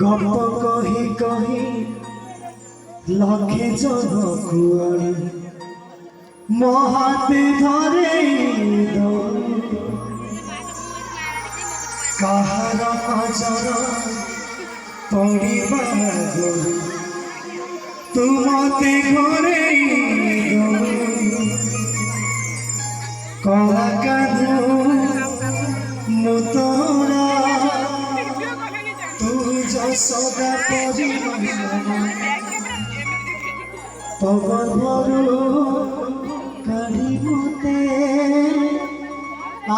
গপ কহি কহি লক্ষে জনকু আনি মহাতে ধরে কাহার নজর পড়িবা গরি তুমতে ঘরে কলা কাঁধ মুতরা সদা পবন ভরু কাঢ়ি মতে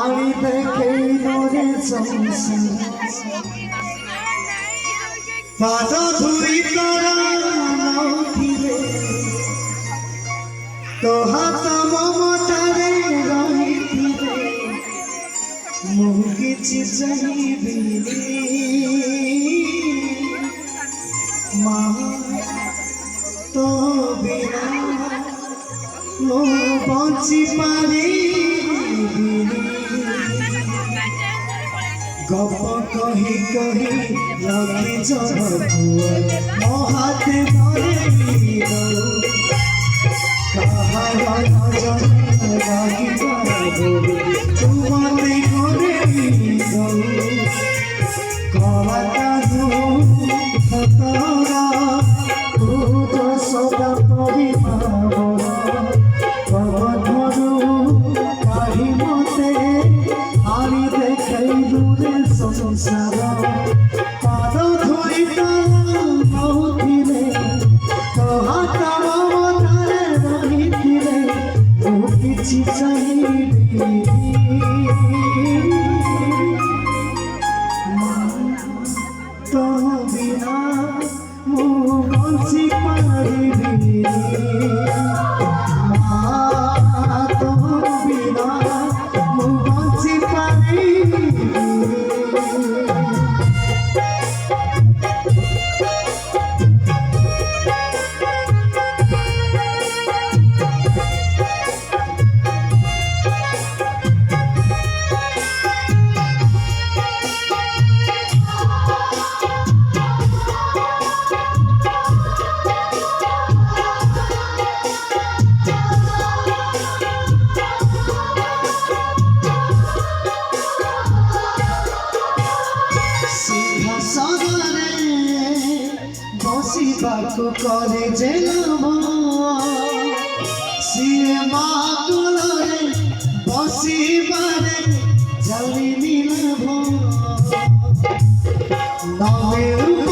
আনি দেখে নরে পাদ ধুই তোরা নথিলে তো হাত মমতারে রহিথিলে ମୁଁ କିଛି ଚାହିଁବିନି ମା ତୋ ବିନା ମୁଁ ବଞ୍ଚିପାରିବିନି ଗପ କହି କହି ଲଗିଛ ମୋ ହାତେ ଧରି କାହାର ନଜର ଲାଗିବା ତୁମତେ ଘରେ କଳା କାଦୁ ସଦା ପରିଭାବରୁ କାଢ଼ି ମତେ ଆଣି ଦେଖାଇ ଦୂରେ ସଂସାର ପାଦ ଧରି ନଉଥିଲେ ତୋ ହାତ ମମତାରେ ରହିଥିଲେ ମୁଁ କିଛି ଚାହିଁବି तो बिना मु बंची पारिबी तो बिना मु बंची पारिबी বসিবাকু করে যে নাম সিয়ে মা কোলরে বসিবারে জানি নিলাভ নবে